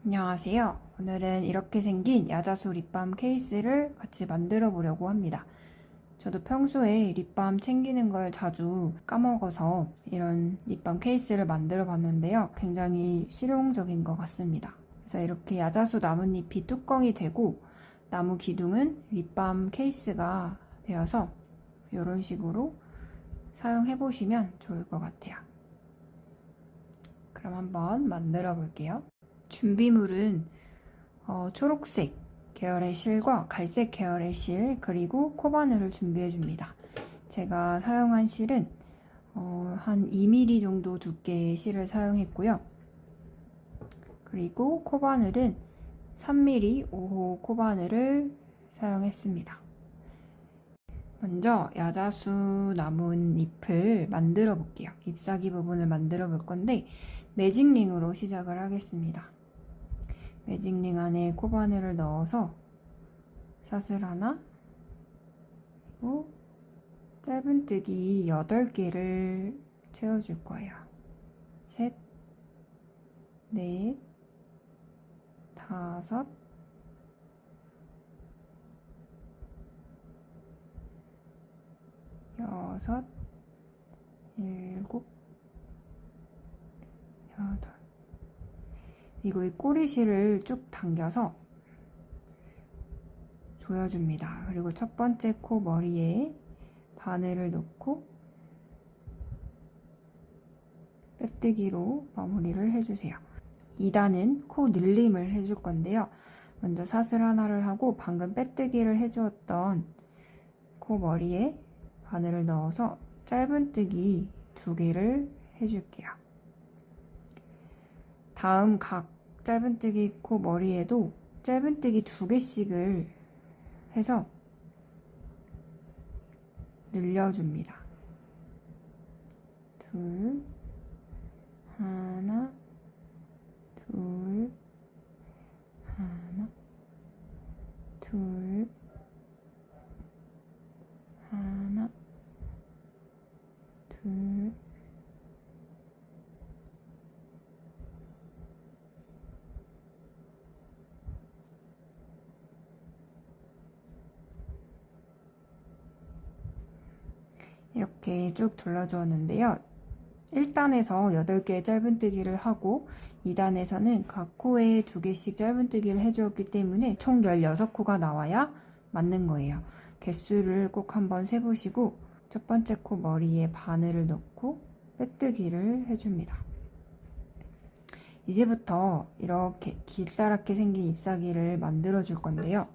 안녕하세요. 오늘은 이렇게 생긴 야자수 립밤 케이스를 같이 만들어 보려고 합니다. 저도 평소에 립밤 챙기는 걸 자주 까먹어서 이런 립밤 케이스를 만들어 봤는데요. 굉장히 실용적인 것 같습니다. 그래서 이렇게 야자수 나뭇잎이 뚜껑이 되고 나무 기둥은 립밤 케이스가 되어서 이런 식으로 사용해 보시면 좋을 것 같아요. 그럼 한번 만들어 볼게요. 준비물은 초록색 계열의 실과 갈색 계열의 실 그리고 코바늘을 준비해 줍니다. 제가 사용한 실은 한 2mm 정도 두께의 실을 사용했고요. 그리고 코바늘은 3mm 5호 코바늘을 사용했습니다. 먼저 야자수 나뭇잎을 만들어 볼게요. 잎사귀 부분을 만들어 볼 건데 매직링으로 시작을 하겠습니다. 매직링 안에 코바늘을 넣어서 사슬 하나, 그리고 짧은뜨기 8개를 채워줄 거예요. 셋, 넷, 다섯, 여섯, 일곱, 여덟. 그리고 이 꼬리실을 쭉 당겨서 조여줍니다. 그리고 첫 번째 코 머리에 바늘을 넣고 빼뜨기로 마무리를 해주세요. 2단은 코 늘림을 해줄 건데요. 먼저 사슬 하나를 하고 방금 빼뜨기를 해주었던 코 머리에 바늘을 넣어서 짧은뜨기 2개를 해줄게요. 다음 각 짧은뜨기 코 머리에도 짧은뜨기 2개씩을 해서 늘려줍니다. 둘, 하나, 둘, 하나, 둘, 하나, 둘, 이렇게 쭉 둘러주었는데요. 1단에서 8개의 짧은뜨기를 하고 2단에서는 각 코에 2개씩 짧은뜨기를 해주었기 때문에 총 16코가 나와야 맞는 거예요. 개수를 꼭 한번 세보시고 첫 번째 코 머리에 바늘을 넣고 빼뜨기를 해줍니다. 이제부터 이렇게 길다랗게 생긴 잎사귀를 만들어 줄 건데요.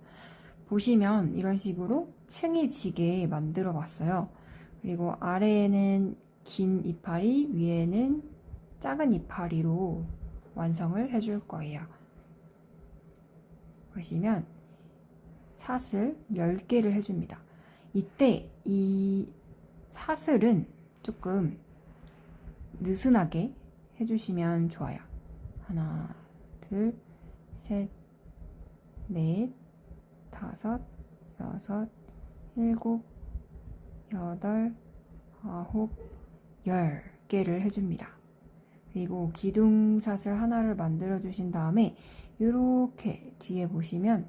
보시면 이런 식으로 층이 지게 만들어 봤어요. 그리고 아래에는 긴 이파리, 위에는 작은 이파리로 완성을 해줄 거예요. 보시면 사슬 10개를 해줍니다. 이때 이 사슬은 조금 느슨하게 해주시면 좋아요. 하나, 둘, 셋, 넷, 다섯, 여섯, 일곱, 여덟, 아홉, 10개를 해줍니다. 그리고 기둥사슬 하나를 만들어 주신 다음에 이렇게 뒤에 보시면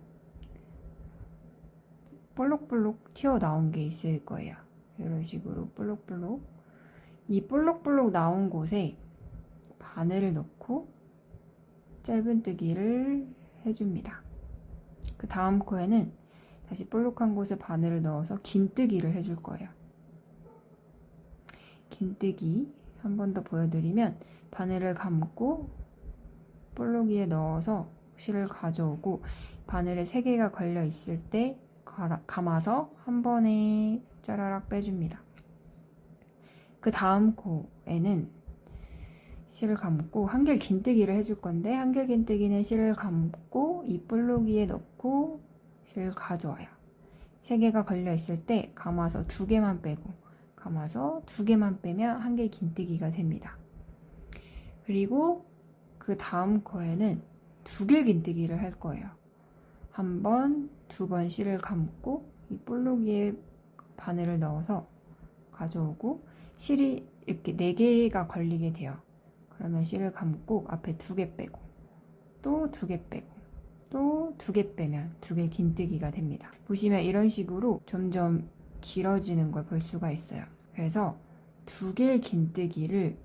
볼록볼록 튀어나온 게 있을 거예요. 이런 식으로 볼록볼록. 이 볼록볼록 나온 곳에 바늘을 넣고 짧은뜨기를 해줍니다. 그 다음 코에는 다시 볼록한 곳에 바늘을 넣어서 긴뜨기를 해줄 거예요. 긴뜨기 한 번 더 보여드리면 바늘을 감고 볼록이에 넣어서 실을 가져오고 바늘에 3개가 걸려 있을 때 감아서 한 번에 짜라락 빼줍니다. 그 다음 코에는 실을 감고 한길 긴뜨기를 해줄 건데 한길 긴뜨기는 실을 감고 이 볼록이에 넣고 실 가져와요. 3개가 걸려 있을 때 감아서 2개만 빼고 감아서 2개만 빼면 한길 긴뜨기가 됩니다. 그리고 그 다음 코에는 2길 긴뜨기를 할 거예요. 한 번, 2번 실을 감고 이 볼록이에 바늘을 넣어서 가져오고 실이 이렇게 4개가 걸리게 돼요. 그러면 실을 감고 앞에 2개 빼고 또 2개 빼고 또 2개 빼면 2개 긴뜨기가 됩니다. 보시면 이런 식으로 점점 길어지는 걸 볼 수가 있어요. 그래서 2개의 긴뜨기를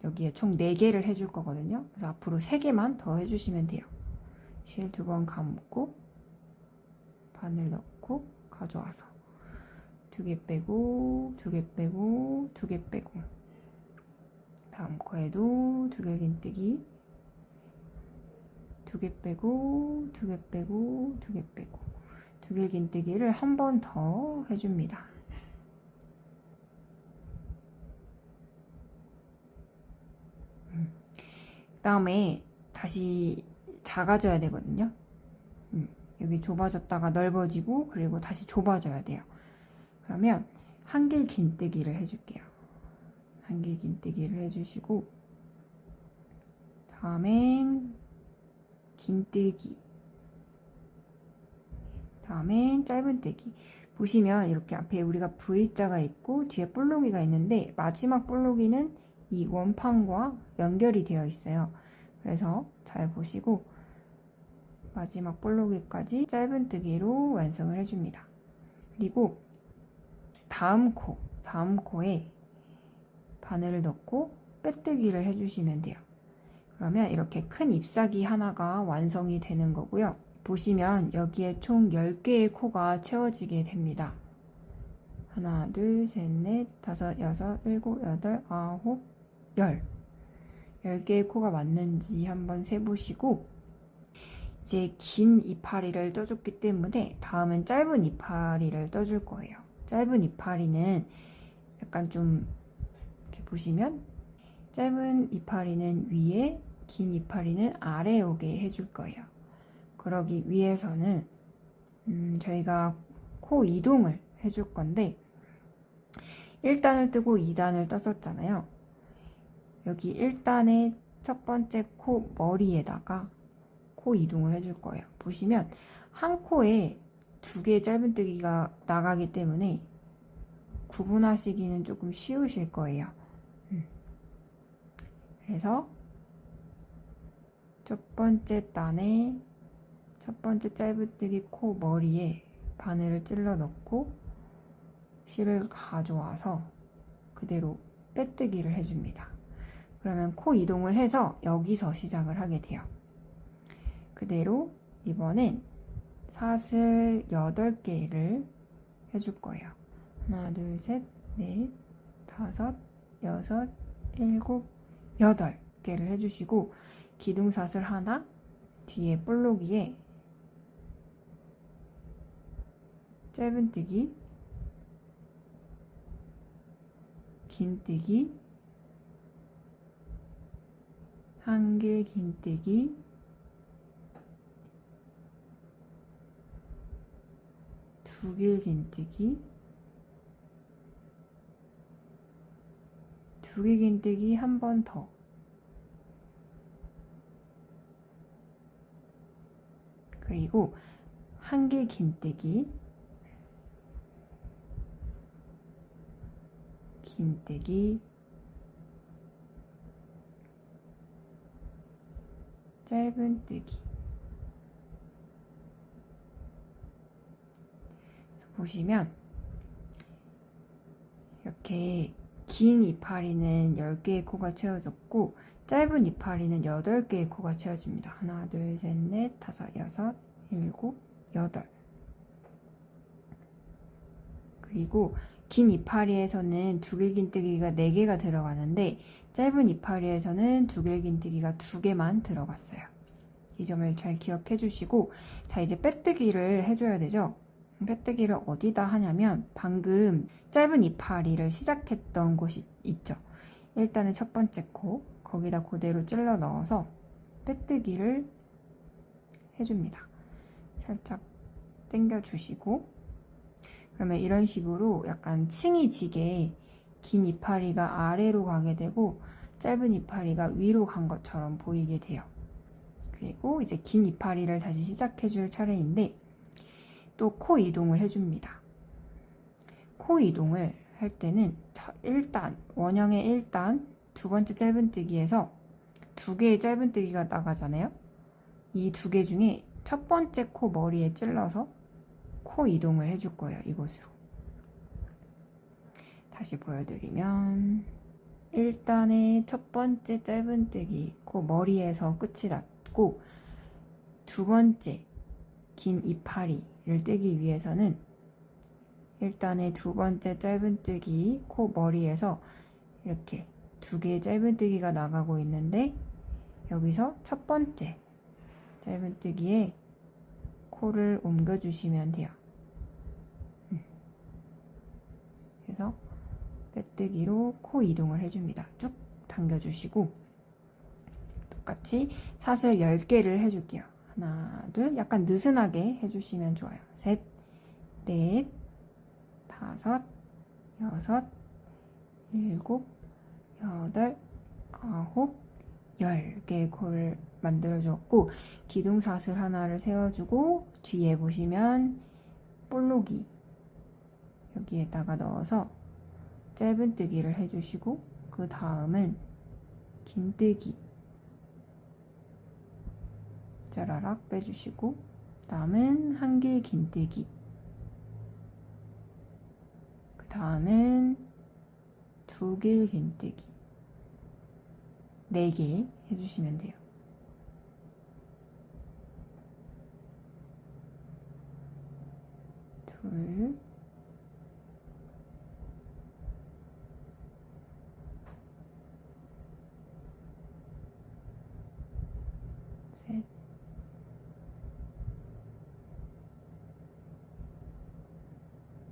여기에 총 4개를 해줄 거거든요. 그래서 앞으로 3개만 더 해주시면 돼요. 실 2번 감고 바늘 넣고 가져와서 2개 빼고 2개 빼고 2개 빼고 다음 코에도 2개 긴뜨기 2개 빼고 2개 빼고 2개 빼고 2개 긴뜨기를 한 번 더 해줍니다. 그 다음에 다시 작아져야 되거든요. 여기 좁아졌다가 넓어지고 그리고 다시 좁아져야 돼요. 그러면 한길 긴뜨기를 해줄게요. 한길 긴뜨기를 해주시고 다음엔 긴뜨기 다음엔 짧은뜨기. 보시면 이렇게 앞에 우리가 V자가 있고 뒤에 볼록이가 있는데 마지막 볼록이는 이 원판과 연결이 되어 있어요. 그래서 잘 보시고 마지막 볼록이까지 짧은뜨기로 완성을 해줍니다. 그리고 다음 코에 바늘을 넣고 빼뜨기를 해주시면 돼요. 그러면 이렇게 큰 잎사귀 하나가 완성이 되는 거고요. 보시면 여기에 총 10개의 코가 채워지게 됩니다. 하나, 둘, 셋, 넷, 다섯, 여섯, 일곱, 여덟, 아홉, 10개의 코가 맞는지 한번 세보시고 이제 긴 이파리를 떠줬기 때문에 다음은 짧은 이파리를 떠줄 거예요. 짧은 이파리는 약간 좀 이렇게 보시면 짧은 이파리는 위에 긴 이파리는 아래에 오게 해줄 거예요. 그러기 위해서는 저희가 코 이동을 해줄 건데 1단을 뜨고 2단을 떴었잖아요. 여기 1단의 첫 번째 코 머리에다가 코 이동을 해줄 거예요. 보시면 한 코에 2개의 짧은뜨기가 나가기 때문에 구분하시기는 조금 쉬우실 거예요. 그래서 첫 번째 단에 첫 번째 짧은뜨기 코 머리에 바늘을 찔러 넣고 실을 가져와서 그대로 빼뜨기를 해줍니다. 그러면 코 이동을 해서 여기서 시작을 하게 돼요. 그대로 이번엔 사슬 8개를 해줄 거예요. 하나, 둘, 셋, 넷, 다섯, 여섯, 일곱, 8개를 해주시고 기둥사슬 하나, 뒤에 볼록이에 짧은뜨기, 긴뜨기, 한길 긴뜨기, 두길 긴뜨기, 두길 긴뜨기 한 번 더, 그리고 한길 긴뜨기, 긴뜨기, 짧은뜨기. 보시면 이렇게 긴 이파리는 10개의 코가 채워졌고 짧은 이파리는 8개의 코가 채워집니다. 하나, 둘, 셋, 넷, 다섯, 여섯, 일곱, 8. 그리고 긴 이파리에서는 두길긴뜨기가 4개가 들어가는데 짧은 이파리에서는 두길긴뜨기가 2개만 들어갔어요. 이 점을 잘 기억해 주시고 자 이제 빼뜨기를 해줘야 되죠. 빼뜨기를 어디다 하냐면 방금 짧은 이파리를 시작했던 곳이 있죠. 일단은 첫 번째 코 거기다 그대로 찔러 넣어서 빼뜨기를 해줍니다. 살짝 당겨 주시고 그러면 이런 식으로 약간 층이 지게 긴 이파리가 아래로 가게 되고 짧은 이파리가 위로 간 것처럼 보이게 돼요. 그리고 이제 긴 이파리를 다시 시작해 줄 차례인데 또 코 이동을 해줍니다. 코 이동을 할 때는 1단, 원형의 1단 두 번째 짧은뜨기에서 2개의 짧은뜨기가 나가잖아요. 이 두 개 중에 첫 번째 코 머리에 찔러서 코 이동을 해줄 거예요. 이곳으로. 다시 보여드리면 1단의 첫 번째 짧은뜨기 코 머리에서 끝이 났고, 두 번째 긴 이파리를 뜨기 위해서는 1단의 두 번째 짧은뜨기 코 머리에서 이렇게 두 개의 짧은뜨기가 나가고 있는데, 여기서 첫 번째 짧은뜨기에 코를 옮겨주시면 돼요. 그래서 빼뜨기로 코 이동을 해줍니다. 쭉 당겨주시고, 똑같이 사슬 10개를 해줄게요. 하나, 둘, 약간 느슨하게 해주시면 좋아요. 셋, 넷, 다섯, 여섯, 일곱, 여덟, 아홉, 10개의 코를 만들어주었고, 기둥사슬 하나를 세워주고, 뒤에 보시면 볼록이 여기에다가 넣어서 짧은뜨기를 해주시고, 그 다음은 긴뜨기 짜라락 빼주시고, 다음은 한 개의 긴뜨기, 그 다음은 두 개의 긴뜨기, 4개 해주시면 돼요. 둘, 셋,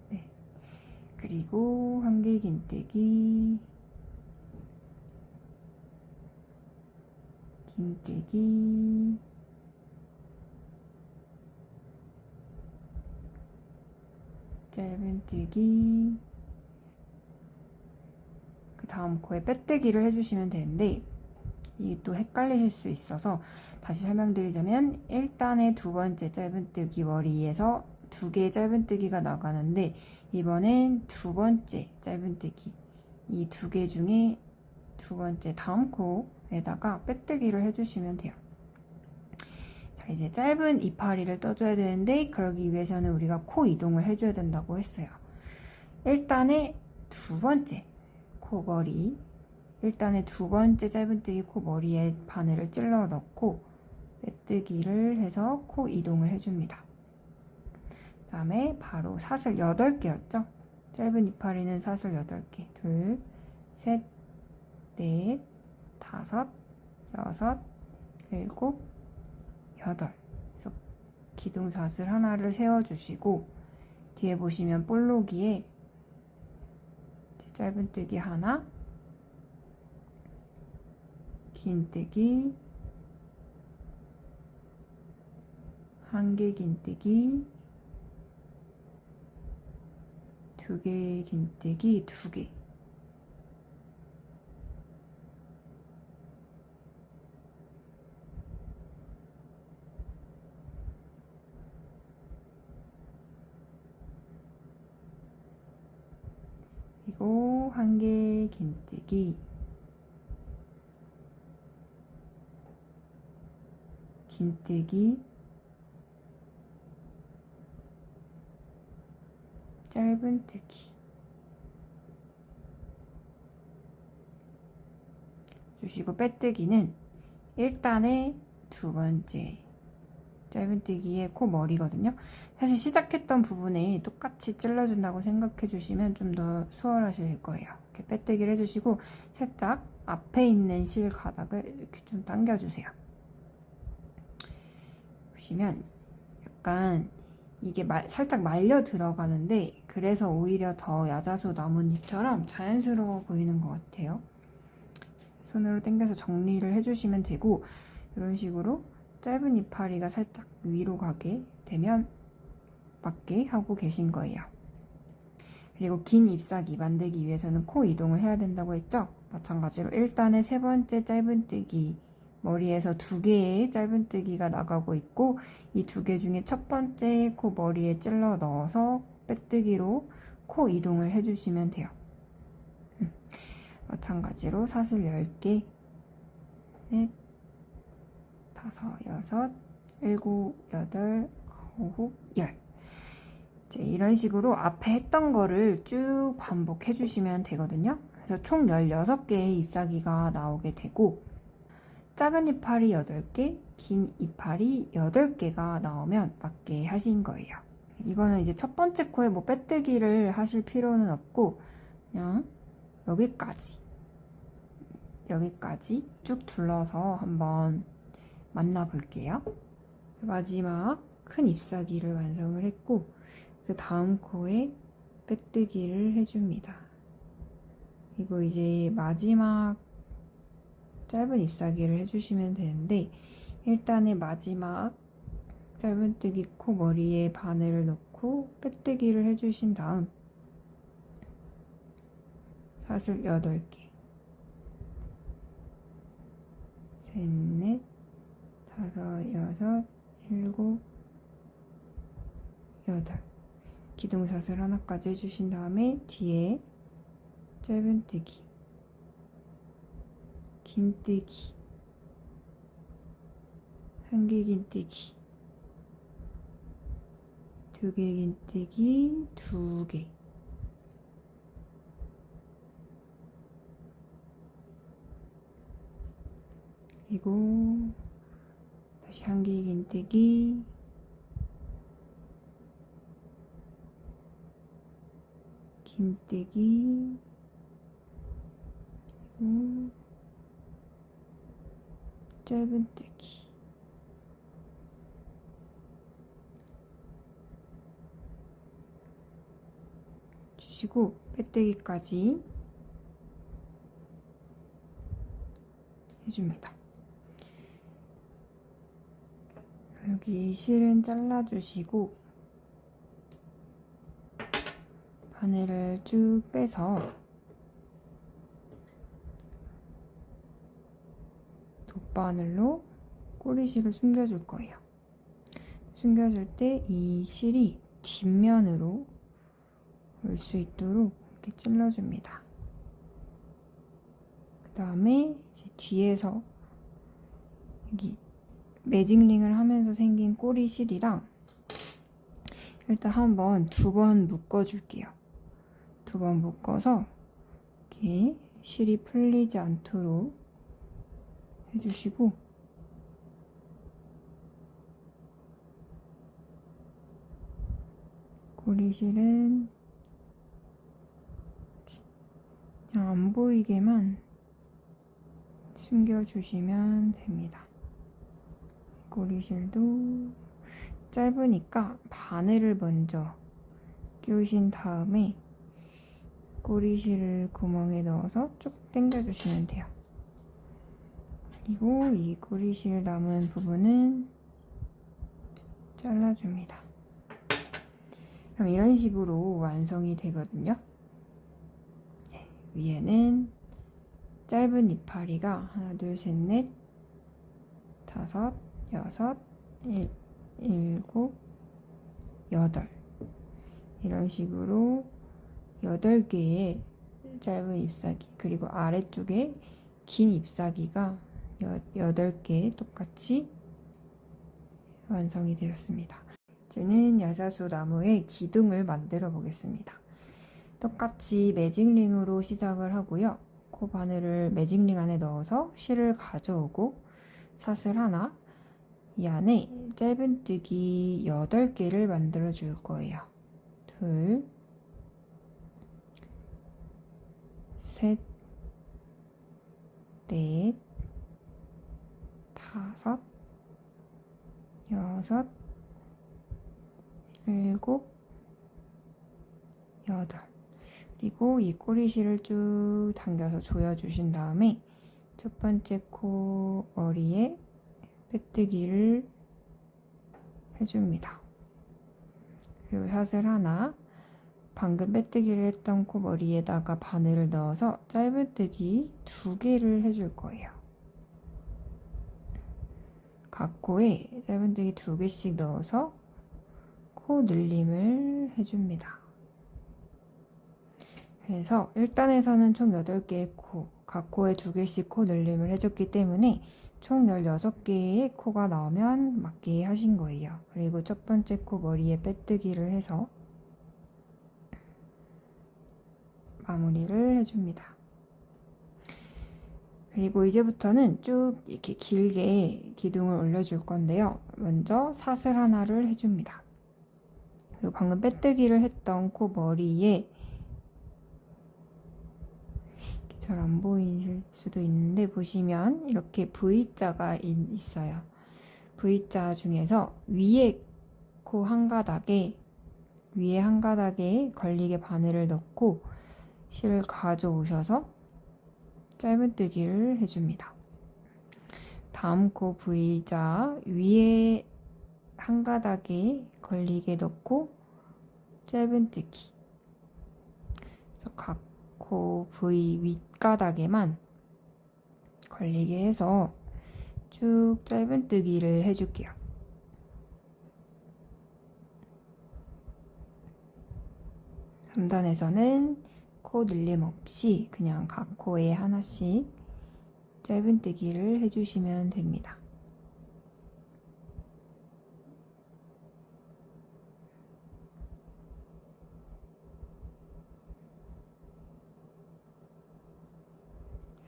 넷. 그리고 한 개 긴뜨기, 긴뜨기, 짧은뜨기, 그 다음 코에 빼뜨기를 해주시면 되는데, 이게 또 헷갈리실 수 있어서 다시 설명드리자면, 1단의 두 번째 짧은뜨기 머리에서 두 개의 짧은뜨기가 나가는데, 이번엔 두 번째 짧은뜨기, 이 두 개 중에 두 번째 다음 코에다가 빼뜨기를 해주시면 돼요. 자, 이제 짧은 이파리를 떠줘야 되는데, 그러기 위해서는 우리가 코 이동을 해줘야 된다고 했어요. 1단의 두 번째 코머리, 1단의 두 번째 짧은뜨기 코 머리에 바늘을 찔러 넣고 빼뜨기를 해서 코 이동을 해줍니다. 그 다음에 바로 사슬 8개였죠? 짧은 이파리는 사슬 8개. 둘, 셋, 넷, 다섯, 여섯, 일곱, 여덟. 그래서 기둥사슬 하나를 세워주시고, 뒤에 보시면 볼록이에 짧은뜨기 하나, 긴뜨기, 한 개 긴뜨기, 두 개 긴뜨기, 2개. 그리고 한 개 긴뜨기, 긴뜨기, 짧은뜨기 주시고, 빼뜨기는 1단의 두 번째 짧은뜨기의 코 머리거든요. 사실 시작했던 부분에 똑같이 찔러준다고 생각해 주시면 좀 더 수월하실 거예요. 이렇게 빼뜨기를 해주시고, 살짝 앞에 있는 실 가닥을 이렇게 좀 당겨주세요. 보시면 약간 이게 살짝 말려 들어가는데, 그래서 오히려 더 야자수 나뭇잎처럼 자연스러워 보이는 것 같아요. 손으로 당겨서 정리를 해주시면 되고, 이런 식으로 짧은 이파리가 살짝 위로 가게 되면 맞게 하고 계신 거예요. 그리고 긴 잎사귀 만들기 위해서는 코 이동을 해야 된다고 했죠? 마찬가지로 1단의 세 번째 짧은뜨기 머리에서 두 개의 짧은뜨기가 나가고 있고, 이 두 개 중에 첫 번째 코 머리에 찔러 넣어서 빼뜨기로 코 이동을 해주시면 돼요. 마찬가지로 사슬 10개, 넷, 5, 6, 7, 8, 9, 10. 이제 이런 식으로 앞에 했던 거를 쭉 반복해 주시면 되거든요. 그래서 총 16개의 잎사귀가 나오게 되고, 작은 이파리 8개, 긴 이파리 8개가 나오면 맞게 하신 거예요. 이거는 이제 첫 번째 코에 뭐 빼뜨기를 하실 필요는 없고, 그냥 여기까지 쭉 둘러서 한번 만나 볼게요. 마지막 큰 잎사귀를 완성을 했고, 그 다음 코에 빼뜨기를 해줍니다. 그리고 이제 마지막 짧은 잎사귀를 해주시면 되는데, 일단은 마지막 짧은뜨기 코 머리에 바늘을 넣고 빼뜨기를 해주신 다음 사슬 8개, 셋, 넷, 다섯, 여섯, 일곱, 여덟. 기둥사슬 하나까지 해주신 다음에 뒤에 짧은뜨기, 긴뜨기, 한 개 긴뜨기, 두 개 긴뜨기, 2개, 그리고 다시 한 개 긴뜨기, 긴뜨기, 그리고 짧은뜨기. 주시고 빼뜨기까지 해줍니다. 여기 실은 잘라주시고 바늘을 쭉 빼서 돗바늘로 꼬리실을 숨겨줄 거예요. 숨겨줄 때 이 실이 뒷면으로 올 수 있도록 이렇게 찔러줍니다. 그 다음에 이제 뒤에서 여기 매직링을 하면서 생긴 꼬리실이랑 일단 한번 2번 묶어줄게요. 2번 묶어서 이렇게 실이 풀리지 않도록 해주시고, 꼬리실은 그냥 안 보이게만 숨겨주시면 됩니다. 꼬리실도 짧으니까 바늘을 먼저 끼우신 다음에 꼬리실 구멍에 넣어서 쭉 당겨주시면 돼요. 그리고 이 꼬리실 남은 부분은 잘라줍니다. 그럼 이런 식으로 완성이 되거든요. 위에는 짧은 이파리가 하나, 둘, 셋, 넷, 다섯, 여섯, 일곱, 여덟. 이런 식으로 8개의 짧은 잎사귀, 그리고 아래쪽에 긴 잎사귀가 8개 똑같이 완성이 되었습니다. 이제는 야자수 나무의 기둥을 만들어 보겠습니다. 똑같이 매직링으로 시작을 하고요. 코 바늘을 매직링 안에 넣어서 실을 가져오고 사슬 하나, 이 안에 짧은뜨기 8개를 만들어 줄 거예요. 둘, 셋, 넷, 다섯, 여섯, 일곱, 여덟. 그리고 이 꼬리실을 쭉 당겨서 조여주신 다음에 첫 번째 코 머리에 빼뜨기를 해줍니다. 그리고 사슬 하나, 방금 빼뜨기를 했던 코 머리에다가 바늘을 넣어서 짧은뜨기 2개를 해줄 거예요. 각 코에 짧은뜨기 2개씩 넣어서 코 늘림을 해줍니다. 그래서 1단에서는 총 8개의 코, 각 코에 2개씩 코 늘림을 해줬기 때문에 총 16개의 코가 나오면 맞게 하신 거예요. 그리고 첫 번째 코 머리에 빼뜨기를 해서 마무리를 해줍니다. 그리고 이제부터는 쭉 이렇게 길게 기둥을 올려줄 건데요. 먼저 사슬 하나를 해줍니다. 그리고 방금 빼뜨기를 했던 코 머리에 잘 안 보일 수도 있는데 보시면 이렇게 V자가 있어요. V자 중에서 위에 코 한 가닥에 걸리게 바늘을 넣고 실을 가져오셔서 짧은뜨기를 해줍니다. 다음 코 V자 위에 한 가닥에 걸리게 넣고 짧은뜨기. 그래서 각 코 V 윗가닥에만 걸리게 해서 쭉 짧은뜨기를 해줄게요. 삼단에서는 코 늘림 없이 그냥 각 코에 하나씩 짧은뜨기를 해주시면 됩니다.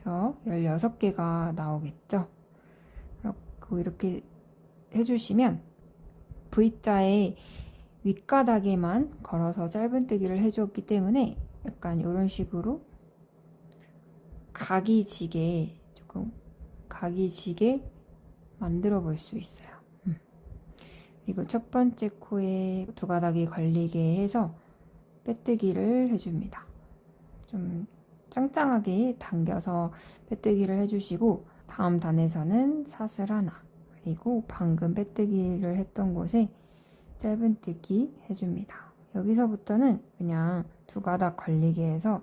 그래서 16개가 나오겠죠. 그리고 이렇게 해주시면 V자의 윗가닥에만 걸어서 짧은뜨기를 해주었기 때문에 약간 이런 식으로 각이 지게 만들어 볼 수 있어요. 그리고 첫 번째 코에 두 가닥이 걸리게 해서 빼뜨기를 해줍니다. 좀 짱짱하게 당겨서 빼뜨기를 해주시고 다음 단에서는 사슬 하나 그리고 방금 빼뜨기를 했던 곳에 짧은뜨기 해줍니다. 여기서부터는 그냥 두 가닥 걸리게 해서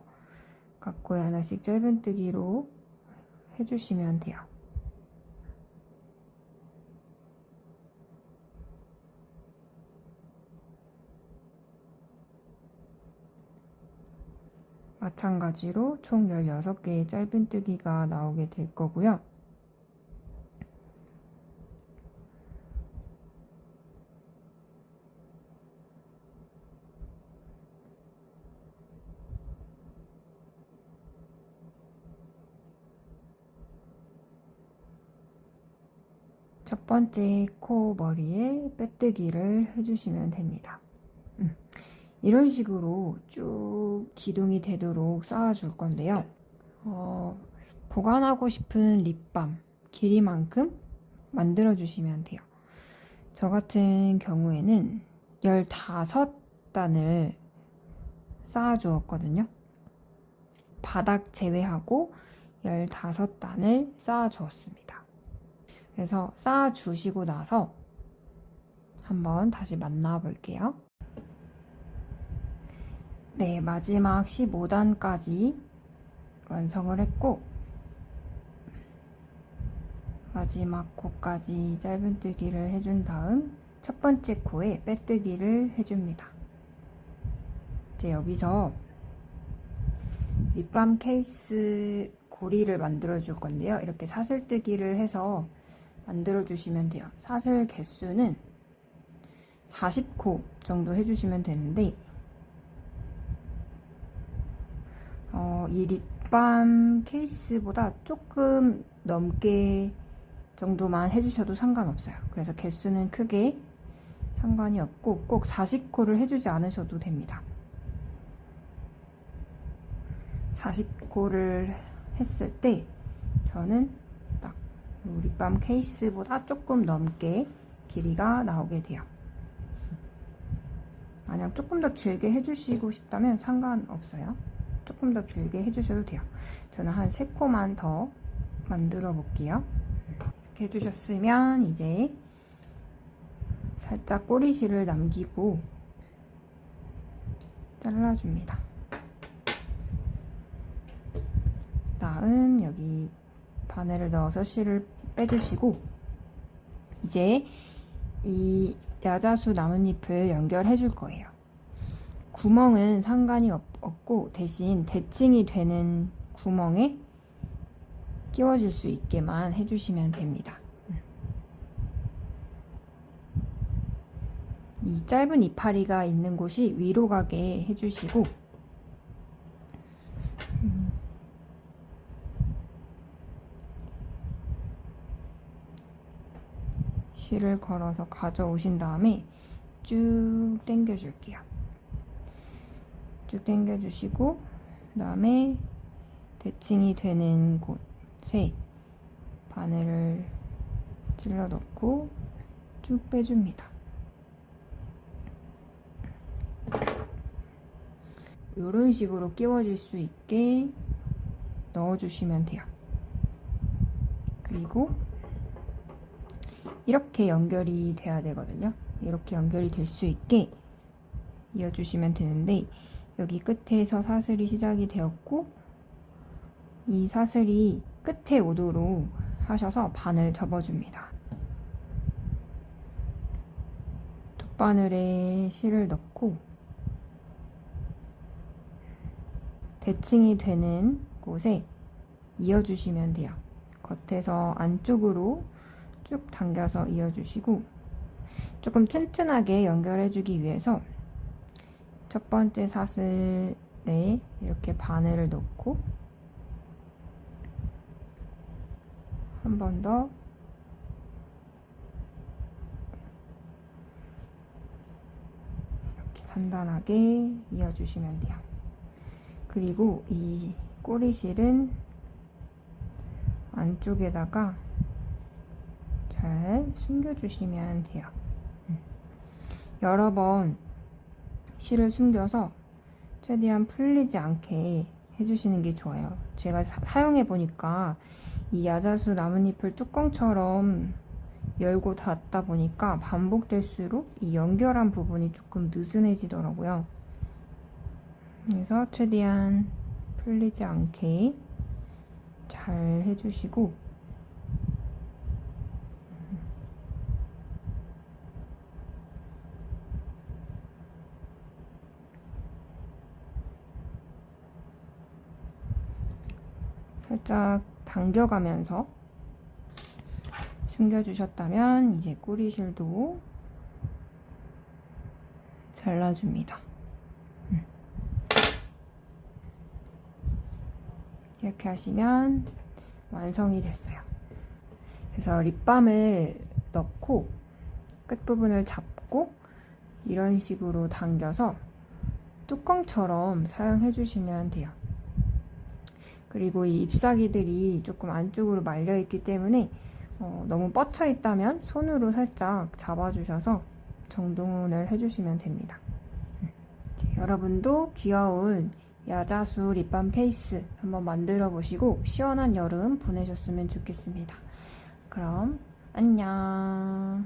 각 코에 하나씩 짧은뜨기로 해주시면 돼요. 마찬가지로 총 16개의 짧은뜨기가 나오게 될 거고요. 첫 번째 코 머리에 빼뜨기를 해주시면 됩니다. 이런 식으로 쭉 기둥이 되도록 쌓아줄 건데요. 보관하고 싶은 립밤 길이만큼 만들어주시면 돼요. 저 같은 경우에는 15단을 쌓아주었거든요. 바닥 제외하고 15단을 쌓아주었습니다. 그래서 쌓아주시고 나서 한번 다시 만나 볼게요. 네, 마지막 15단까지 완성을 했고 마지막 코까지 짧은뜨기를 해준 다음 첫 번째 코에 빼뜨기를 해줍니다. 이제 여기서 립밤 케이스 고리를 만들어 줄 건데요. 이렇게 사슬뜨기를 해서 만들어 주시면 돼요. 사슬 개수는 40코 정도 해주시면 되는데 이 립밤 케이스보다 조금 넘게 정도만 해주셔도 상관없어요. 그래서 개수는 크게 상관이 없고 꼭 40코를 해주지 않으셔도 됩니다. 40코를 했을 때 저는 딱 립밤 케이스보다 조금 넘게 길이가 나오게 돼요. 만약 조금 더 길게 해주시고 싶다면 상관없어요. 조금 더 길게 해주셔도 돼요. 저는 한 3코만 더 만들어 볼게요. 이렇게 해주셨으면 이제 살짝 꼬리실을 남기고 잘라줍니다. 다음 여기 바늘을 넣어서 실을 빼주시고 이제 이 야자수 나뭇잎을 연결해 줄 거예요. 구멍은 상관이 없고 대신 대칭이 되는 구멍에 끼워질 수 있게만 해주시면 됩니다. 이 짧은 이파리가 있는 곳이 위로 가게 해주시고 실을 걸어서 가져오신 다음에 쭉 당겨 줄게요. 쭉 당겨 주시고 그다음에 대칭이 되는 곳에 바늘을 찔러 넣고 쭉 빼줍니다. 이런 식으로 끼워질 수 있게 넣어주시면 돼요. 그리고 이렇게 연결이 돼야 되거든요. 이렇게 연결이 될 수 있게 이어주시면 되는데 여기 끝에서 사슬이 시작이 되었고 이 사슬이 끝에 오도록 하셔서 바늘 접어줍니다. 돗바늘에 실을 넣고 대칭이 되는 곳에 이어주시면 돼요. 겉에서 안쪽으로 쭉 당겨서 이어주시고 조금 튼튼하게 연결해주기 위해서 첫 번째 사슬에 이렇게 바늘을 넣고 한 번 더 이렇게 단단하게 이어주시면 돼요. 그리고 이 꼬리실은 안쪽에다가 잘 숨겨주시면 돼요. 여러 번 실을 숨겨서 최대한 풀리지 않게 해주시는 게 좋아요. 제가 사용해 보니까 이 야자수 나뭇잎을 뚜껑처럼 열고 닫다 보니까 반복될수록 이 연결한 부분이 조금 느슨해지더라고요. 그래서 최대한 풀리지 않게 잘 해주시고 살짝 당겨가면서 숨겨주셨다면 이제 꼬리실도 잘라줍니다. 이렇게 하시면 완성이 됐어요. 그래서 립밤을 넣고 끝부분을 잡고 이런 식으로 당겨서 뚜껑처럼 사용해 주시면 돼요. 그리고 이 잎사귀들이 조금 안쪽으로 말려 있기 때문에 너무 뻗쳐 있다면 손으로 살짝 잡아주셔서 정돈을 해주시면 됩니다. 여러분도 귀여운 야자수 립밤 케이스 한번 만들어 보시고 시원한 여름 보내셨으면 좋겠습니다. 그럼 안녕.